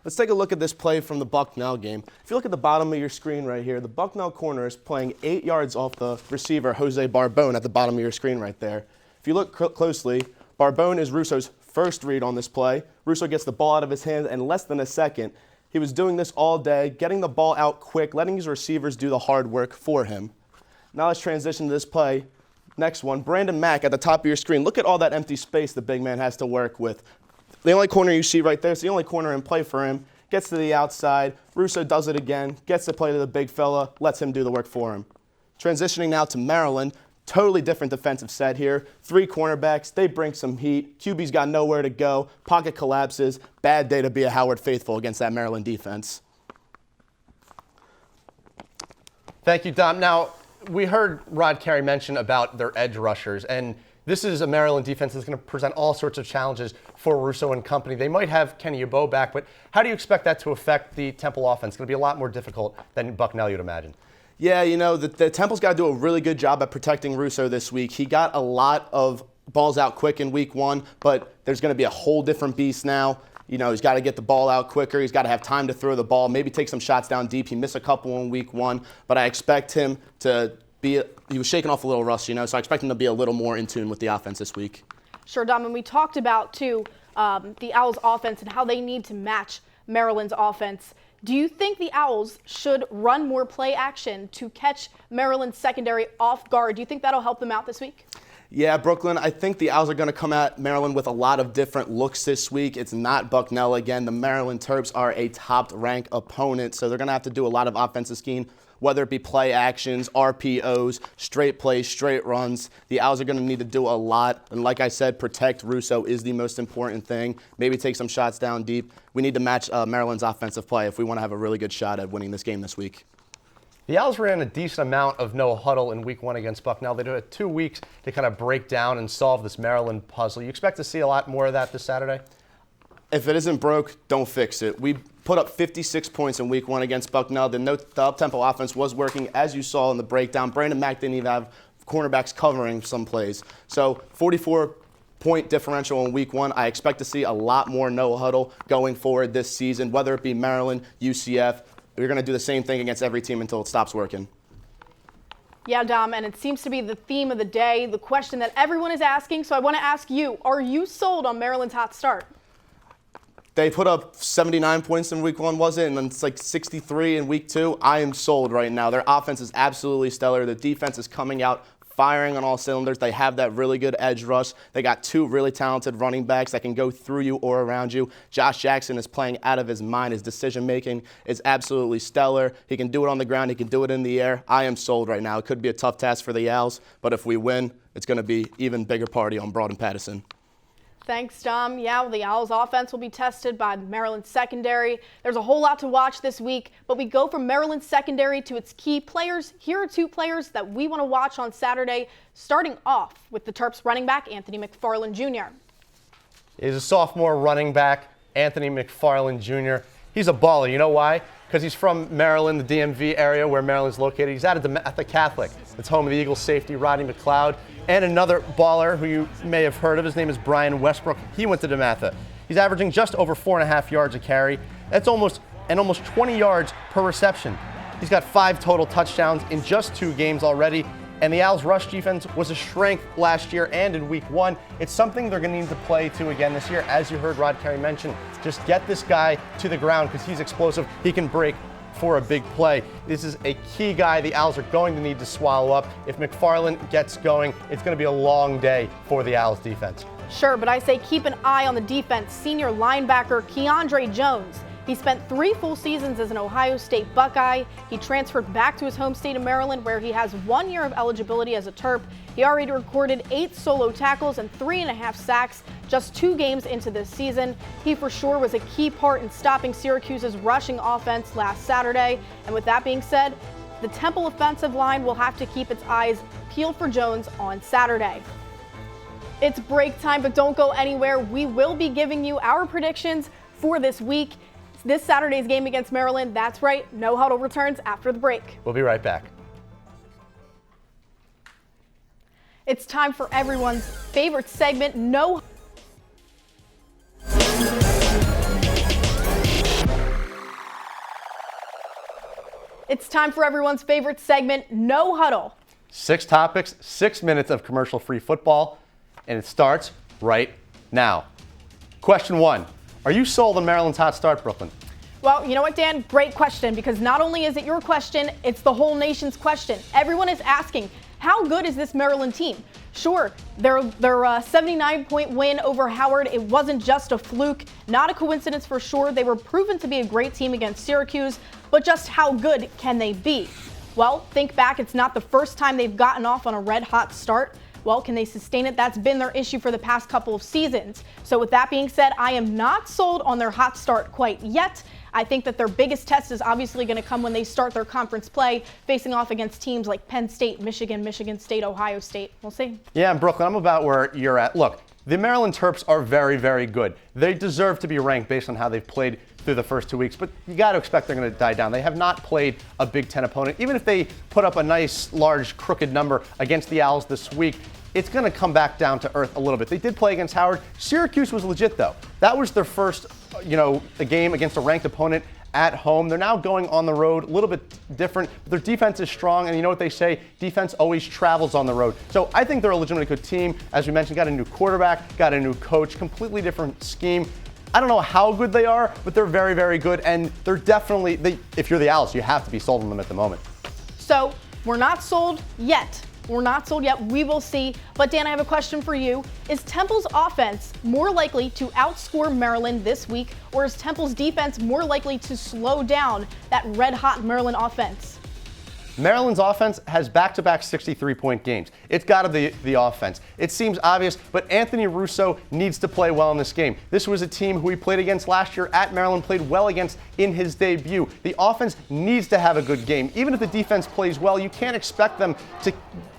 Let's take a look at this play from the Bucknell game. If you look at the bottom of your screen right here, the Bucknell corner is playing 8 yards off the receiver, Jose Barbone, at the bottom of your screen right there. If you look closely, Barbone is Russo's first read on this play. Russo gets the ball out of his hands in less than a second. He was doing this all day, getting the ball out quick, letting his receivers do the hard work for him. Now let's transition to this play. Next one, Brandon Mack at the top of your screen. Look at all that empty space the big man has to work with. The only corner you see right there is the only corner in play for him. Gets to the outside. Russo does it again, gets the play to the big fella, lets him do the work for him. Transitioning now to Maryland. Totally different defensive set here. 3 cornerbacks, they bring some heat. QB's got nowhere to go. Pocket collapses. Bad day to be a Howard faithful against that Maryland defense. Thank you, Dom. Now, we heard Rod Carey mention about their edge rushers, and this is a Maryland defense that's going to present all sorts of challenges for Russo and company. They might have Kenny Yeboah back, but how do you expect that to affect the Temple offense? It's going to be a lot more difficult than Bucknell, you'd imagine. Yeah, you know, the Temple's got to do a really good job at protecting Russo this week. He got a lot of balls out quick in Week 1, but there's going to be a whole different beast now. You know, he's got to get the ball out quicker. He's got to have time to throw the ball, maybe take some shots down deep. He missed a couple in Week 1, but I expect him to be – he was shaking off a little rust, you know, so I expect him to be a little more in tune with the offense this week. Sure, Dom, and we talked about, too, the Owls' offense and how they need to match Maryland's offense. Do you think the Owls should run more play action to catch Maryland's secondary off guard? Do you think that'll help them out this week? Yeah, Brooklyn, I think the Owls are going to come at Maryland with a lot of different looks this week. It's not Bucknell again. The Maryland Terps are a top-ranked opponent, so they're going to have to do a lot of offensive scheme, whether it be play actions, RPOs, straight plays, straight runs. The Owls are going to need to do a lot. And like I said, protect Russo is the most important thing. Maybe take some shots down deep. We need to match Maryland's offensive play if we want to have a really good shot at winning this game this week. The Owls ran a decent amount of no huddle in Week 1 against Bucknell. They had 2 weeks to kind of break down and solve this Maryland puzzle. You expect to see a lot more of that this Saturday? If it isn't broke, don't fix it. We put up 56 points in Week 1 against Bucknell. The up-tempo offense was working, as you saw in the breakdown. Brandon Mack didn't even have cornerbacks covering some plays. So 44-point differential in Week 1. I expect to see a lot more no huddle going forward this season, whether it be Maryland, UCF. We're going to do the same thing against every team until it stops working. Yeah, Dom, and it seems to be the theme of the day, the question that everyone is asking. So I want to ask you, are you sold on Maryland's hot start? They put up 79 points in Week 1, was it? And then it's like 63 in Week 2. I am sold right now. Their offense is absolutely stellar. The defense is coming out firing on all cylinders. They have that really good edge rush. They got 2 really talented running backs that can go through you or around you. Josh Jackson is playing out of his mind. His decision-making is absolutely stellar. He can do it on the ground. He can do it in the air. I am sold right now. It could be a tough task for the Owls, but if we win, it's going to be even bigger party on Broad and Pattison. Thanks, Dom. Yeah, well, the Owls' offense will be tested by Maryland's secondary. There's a whole lot to watch this week, but we go from Maryland's secondary to its key players. Here are 2 players that we want to watch on Saturday, starting off with the Terps running back, Anthony McFarland Jr. He's a sophomore running back, Anthony McFarland Jr. He's a baller. You know why? Because he's from Maryland, the DMV area where Maryland's located. He's at the Catholic. It's home of the Eagles safety, Rodney McLeod. And another baller who you may have heard of, his name is Brian Westbrook. He went to DeMatha. He's averaging just over 4.5 yards a carry. That's almost 20 yards per reception. He's got 5 total touchdowns in just 2 games already. And the Owls' rush defense was a strength last year and in week 1. It's something they're going to need to play to again this year. As you heard Rod Carey mention, just get this guy to the ground because he's explosive. He can break for a big play. This is a key guy the Owls are going to need to swallow up. If McFarland gets going, it's going to be a long day for the Owls defense. Sure, but I say keep an eye on the defense. Senior linebacker Keandre Jones. He spent 3 full seasons as an Ohio State Buckeye. He transferred back to his home state of Maryland, where he has 1 year of eligibility as a Terp. He already recorded 8 solo tackles and 3.5 sacks just 2 games into this season. He for sure was a key part in stopping Syracuse's rushing offense last Saturday. And with that being said, the Temple offensive line will have to keep its eyes peeled for Jones on Saturday. It's break time, but don't go anywhere. We will be giving you our predictions for this week. This Saturday's game against Maryland, that's right, No Huddle returns after the break. We'll be right back. It's time for everyone's favorite segment, No It's time for everyone's favorite segment, No Huddle. 6 topics, 6 minutes of commercial-free football, and it starts right now. Question 1. Are you sold on Maryland's hot start, Brooklyn? Well, you know what, Dan? Great question, because not only is it your question, it's the whole nation's question. Everyone is asking, how good is this Maryland team? Sure, their 79-point win over Howard, it wasn't just a fluke, not a coincidence for sure. They were proven to be a great team against Syracuse, but just how good can they be? Well, think back, it's not the first time they've gotten off on a red-hot start. Well, can they sustain it? That's been their issue for the past couple of seasons. So with that being said, I am not sold on their hot start quite yet. I think that their biggest test is obviously going to come when they start their conference play, facing off against teams like Penn State, Michigan, Michigan State, Ohio State. We'll see. Yeah, and Brooklyn, I'm about where you're at. Look, the Maryland Terps are very, very good. They deserve to be ranked based on how they've played through the first 2 weeks, but you got to expect they're going to die down. They have not played a Big Ten opponent. Even if they put up a nice, large, crooked number against the Owls this week, it's going to come back down to earth a little bit. They did play against Howard. Syracuse was legit, though. That was their first, a game against a ranked opponent at home. They're now going on the road, a little bit different, but their defense is strong, and you know what they say, defense always travels on the road. So I think they're a legitimately good team. As we mentioned, got a new quarterback, got a new coach, completely different scheme. I don't know how good they are, but they're very, very good, and they're definitely, if you're the Owls, you have to be sold on them at the moment. So we're not sold yet. We're not sold yet. We will see. But Dan, I have a question for you. Is Temple's offense more likely to outscore Maryland this week, or is Temple's defense more likely to slow down that red-hot Maryland offense? Maryland's offense has back-to-back 63-point games. It's got to be the offense. It seems obvious, but Anthony Russo needs to play well in this game. This was a team who he played against last year at Maryland, played well against in his debut. The offense needs to have a good game. Even if the defense plays well, you can't expect them to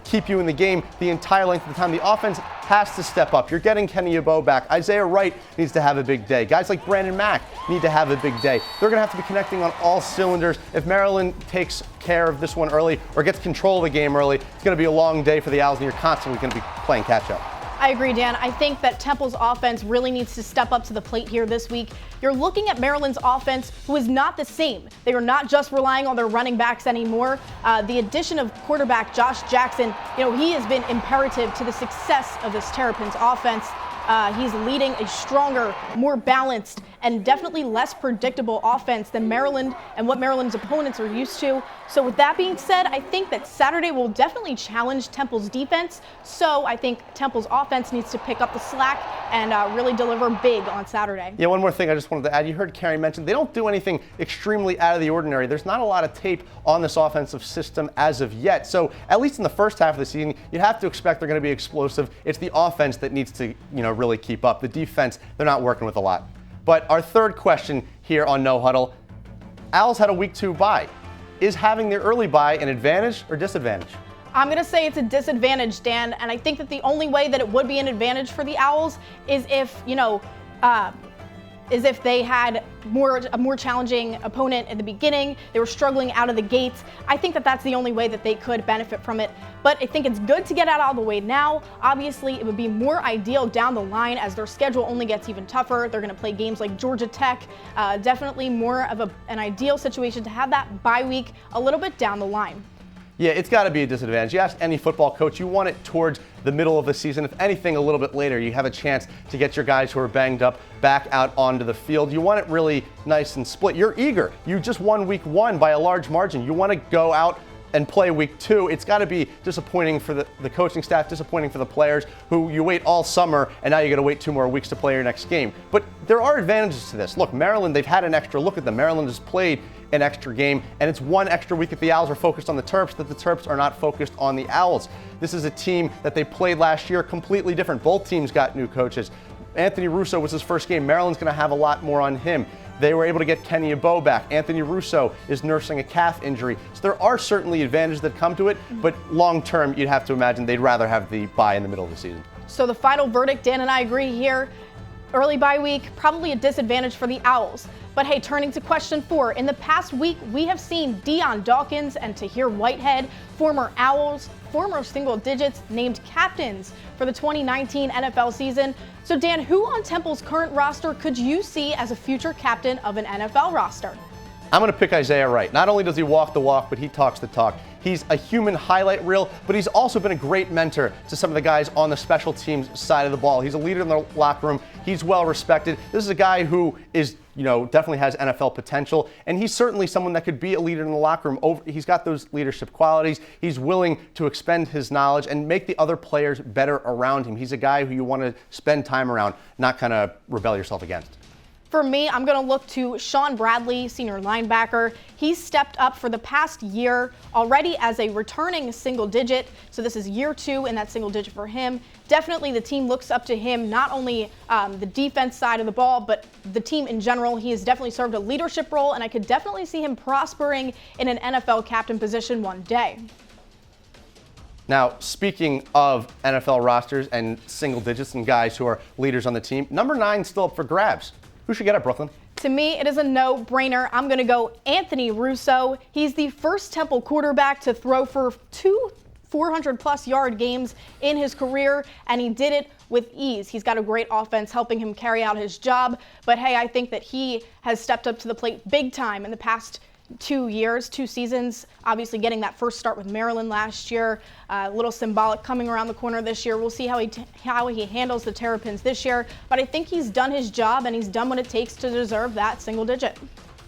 keep you in the game the entire length of the time. The offense has to step up. You're getting Kenny Yeboah back. Isaiah Wright needs to have a big day. Guys like Brandon Mack need to have a big day. They're going to have to be connecting on all cylinders. If Maryland takes care of this one early or gets control of the game early, it's going to be a long day for the Owls, and you're constantly going to be playing catch-up. I agree, Dan. I think that Temple's offense really needs to step up to the plate here this week. You're looking at Maryland's offense, who is not the same. They are not just relying on their running backs anymore. The addition of quarterback Josh Jackson, he has been imperative to the success of this Terrapins offense. He's leading a stronger, more balanced, and definitely less predictable offense than Maryland and what Maryland's opponents are used to. So with that being said, I think that Saturday will definitely challenge Temple's defense. So I think Temple's offense needs to pick up the slack and really deliver big on Saturday. Yeah, one more thing I just wanted to add. You heard Carey mention they don't do anything extremely out of the ordinary. There's not a lot of tape on this offensive system as of yet. So at least in the first half of the season, you'd have to expect they're going to be explosive. It's the offense that needs to, really keep up. The defense, they're not working with a lot. But our third question here on No Huddle, Owls had a week 2 bye. Is having their early bye an advantage or disadvantage? I'm going to say it's a disadvantage, Dan, and I think that the only way that it would be an advantage for the Owls is if, they had a more challenging opponent at the beginning. They were struggling out of the gates. I think that that's the only way that they could benefit from it. But I think it's good to get out of the way now. Obviously, it would be more ideal down the line as their schedule only gets even tougher. They're going to play games like Georgia Tech. Definitely more of an ideal situation to have that bye week a little bit down the line. Yeah, it's got to be a disadvantage. You ask any football coach, you want it towards the middle of the season. If anything, a little bit later, you have a chance to get your guys who are banged up back out onto the field. You want it really nice and split. You're eager. You just won week 1 by a large margin. You want to go out and play week 2. It's got to be disappointing for the coaching staff, disappointing for the players who you wait all summer and now you got to wait 2 more weeks to play your next game. But there are advantages to this. Look, Maryland, they've had an extra look at them. Maryland has played an extra game, and it's 1 extra week that the Owls are focused on the Terps, that the Terps are not focused on the Owls. This is a team that they played last year, completely different. Both teams got new coaches. Anthony Russo was his first game. Maryland's going to have a lot more on him. They were able to get Kenny Abo back. Anthony Russo is nursing a calf injury. So there are certainly advantages that come to it, but long term, you'd have to imagine they'd rather have the bye in the middle of the season. So the final verdict, Dan and I agree here. Early bye week, probably a disadvantage for the Owls. But hey, turning to question 4, in the past week, we have seen Dion Dawkins and Tahir Whitehead, former Owls, former single digits, named captains for the 2019 NFL season. So Dan, who on Temple's current roster could you see as a future captain of an NFL roster? I'm going to pick Isaiah Wright. Not only does he walk the walk, but he talks the talk. He's a human highlight reel, but he's also been a great mentor to some of the guys on the special teams side of the ball. He's a leader in the locker room. He's well respected. This is a guy who is, definitely has NFL potential, and he's certainly someone that could be a leader in the locker room. He's got those leadership qualities. He's willing to expend his knowledge and make the other players better around him. He's a guy who you want to spend time around, not kind of rebel yourself against. For me, I'm going to look to Sean Bradley, senior linebacker. He's stepped up for the past year already as a returning single digit. So this is year 2 in that single digit for him. Definitely the team looks up to him, not only the defense side of the ball, but the team in general. He has definitely served a leadership role, and I could definitely see him prospering in an NFL captain position one day. Now, speaking of NFL rosters and single digits and guys who are leaders on the team, number 9 still up for grabs. Who should get it, Brooklyn? To me, it is a no-brainer. I'm going to go Anthony Russo. He's the first Temple quarterback to throw for 2 400-plus yard games in his career, and he did it with ease. He's got a great offense helping him carry out his job. But hey, I think that he has stepped up to the plate big time in the past 2 years, 2 seasons, obviously getting that first start with Maryland last year. A little symbolic coming around the corner this year. We'll see how he handles the Terrapins this year, but I think he's done his job and he's done what it takes to deserve that single digit.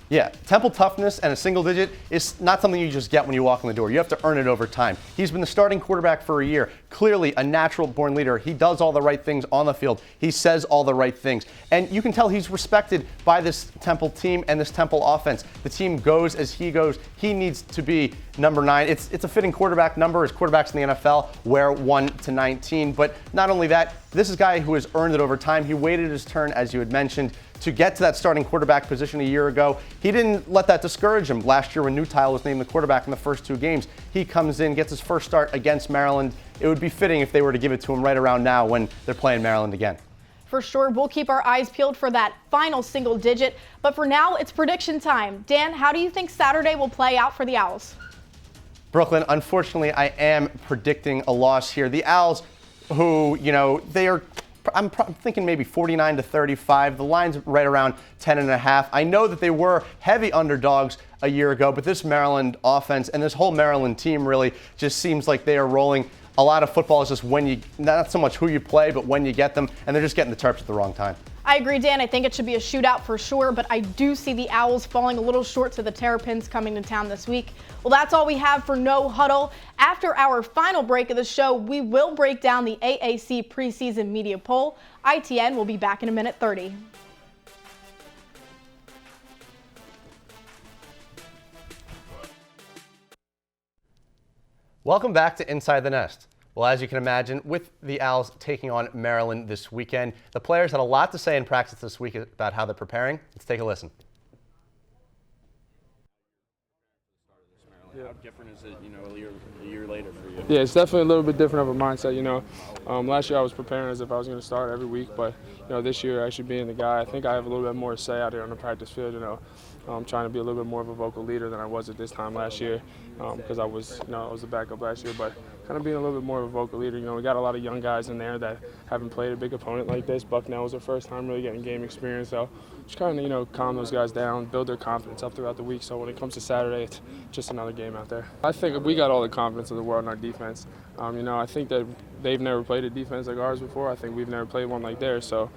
Yeah, Temple toughness and a single digit is not something you just get when you walk in the door. You have to earn it over time. He's been the starting quarterback for a year. Clearly a natural-born leader. He does all the right things on the field. He says all the right things. And you can tell he's respected by this Temple team and this Temple offense. The team goes as he goes. He needs to be number 9. It's a fitting quarterback number as quarterbacks in the NFL wear 1 to 19. But not only that, this is a guy who has earned it over time. He waited his turn, as you had mentioned, to get to that starting quarterback position a year ago. He didn't let that discourage him last year when Untitled was named the quarterback in the first 2 games. He comes in, gets his first start against Maryland. It would be fitting if they were to give it to him right around now when they're playing Maryland again. For sure, we'll keep our eyes peeled for that final single digit. But for now, it's prediction time. Dan, how do you think Saturday will play out for the Owls? Brooklyn, unfortunately, I am predicting a loss here. The Owls, who, they are, I'm thinking maybe 49-35. The line's right around 10.5. I know that they were heavy underdogs a year ago, but this Maryland offense and this whole Maryland team really just seems like they are rolling. A lot of football is just when you, not so much who you play, but when you get them, and they're just getting the Terps at the wrong time. I agree, Dan. I think it should be a shootout for sure, but I do see the Owls falling a little short to the Terrapins coming to town this week. Well, that's all we have for No Huddle. After our final break of the show, we will break down the AAC preseason media poll. ITN will be back in a minute 30. Welcome back to Inside the Nest. Well, as you can imagine, with the Owls taking on Maryland this weekend, the players had a lot to say in practice this week about how they're preparing. Let's take a listen. How different is it, a year later for you? Yeah, it's definitely a little bit different of a mindset, Last year I was preparing as if I was going to start every week, but, this year actually being the guy, I think I have a little bit more to say out here on the practice field, I'm trying to be a little bit more of a vocal leader than I was at this time last year because I was a backup last year. But kind of being a little bit more of a vocal leader. You know, we got a lot of young guys in there that haven't played a big opponent like this. Bucknell was their first time really getting game experience, so just kind of, you know, calm those guys down, build their confidence up throughout the week, so when it comes to Saturday, it's just another game out there. I think we got all the confidence of the world in our defense. You know, I think that they've never played a defense like ours before. I think we've never played one like theirs, so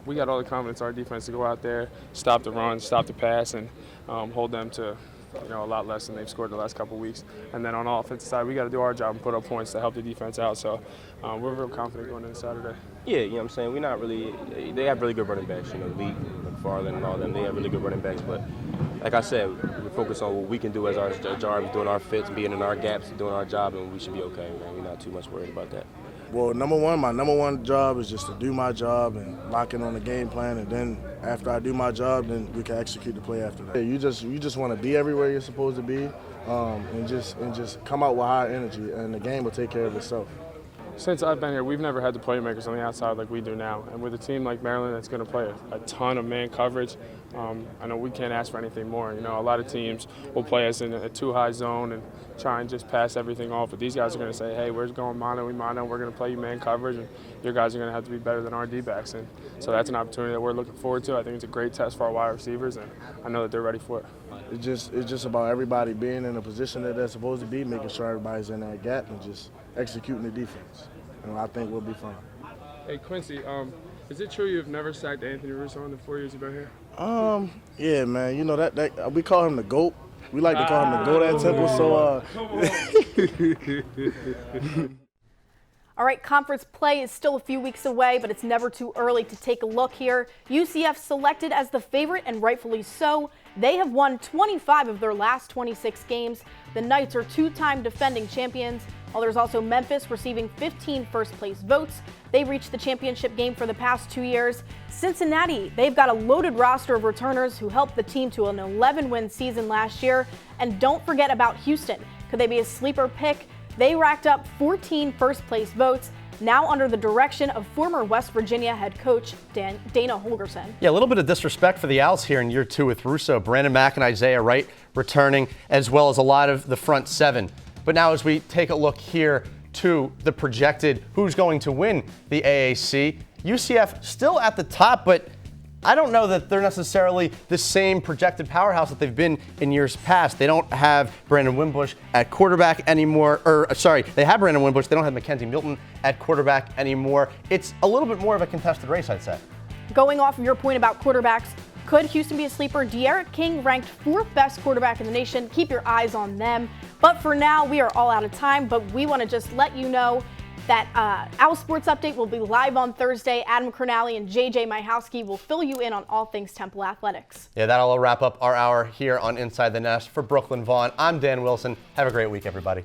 we got all the confidence in our defense to go out there, stop the run, stop the pass, and hold them to, you know, a lot less than they've scored the last couple of weeks. And then on the offensive side, we got to do our job and put up points to help the defense out. So we're real confident going into Saturday. Yeah, you know what I'm saying? We're not really – they have really good running backs, you know, Lee, McFarland and all them. They have really good running backs. But like I said, we focus on what we can do as our job, doing our fits, being in our gaps, doing our job, and we should be okay, man. We're not too much worried about that. Well, my number one job is just to do my job and lock in on the game plan, and then after I do my job, then we can execute the play after that. You just want to be everywhere you're supposed to be, and just come out with high energy, and the game will take care of itself. Since I've been here, we've never had the playmakers on the outside like we do now. And with a team like Maryland that's going to play a ton of man coverage, I know we can't ask for anything more. You know, a lot of teams will play us in a too-high zone and try and just pass everything off. But these guys are going to say, hey, we're going mono, we're going to play you man coverage, and your guys are going to have to be better than our D-backs. And so that's an opportunity that we're looking forward to. I think it's a great test for our wide receivers, and I know that they're ready for it. It's just about everybody being in a position that they're supposed to be, making sure everybody's in that gap and just executing the defense. And I think we'll be fine. Hey, Quincy, is it true you've never sacked Anthony Russo in the 4 years you've been here? Yeah, man. You know that we call him the GOAT. We like to call him the GOAT at Temple. So. All right, conference play is still a few weeks away, but it's never too early to take a look here. UCF selected as the favorite, and rightfully so. They have won 25 of their last 26 games. The Knights are two-time defending champions, while there's also Memphis receiving 15 first-place votes. They reached the championship game for the past 2 years. Cincinnati, they've got a loaded roster of returners who helped the team to an 11-win season last year. And don't forget about Houston. Could they be a sleeper pick? They racked up 14 first-place votes, now under the direction of former West Virginia head coach Dana Holgorsen. Yeah, a little bit of disrespect for the Owls here in year 2 with Russo, Brandon Mack and Isaiah Wright returning, as well as a lot of the front seven. But now as we take a look here to the projected who's going to win the AAC, UCF still at the top, but I don't know that they're necessarily the same projected powerhouse that they've been in years past. They don't have Brandon Wimbush at quarterback anymore, they have Brandon Wimbush, they don't have Mackenzie Milton at quarterback anymore. It's a little bit more of a contested race, I'd say. Going off of your point about quarterbacks, could Houston be a sleeper? De'Aaron King ranked 4th best quarterback in the nation. Keep your eyes on them. But for now, we are all out of time, but we want to just let you know that OwlSports Update will be live on Thursday. Adam Cronally and JJ Myhowski will fill you in on all things Temple athletics. Yeah, that'll wrap up our hour here on Inside the Nest. For Brooklyn Vaughn, I'm Dan Wilson. Have a great week, everybody.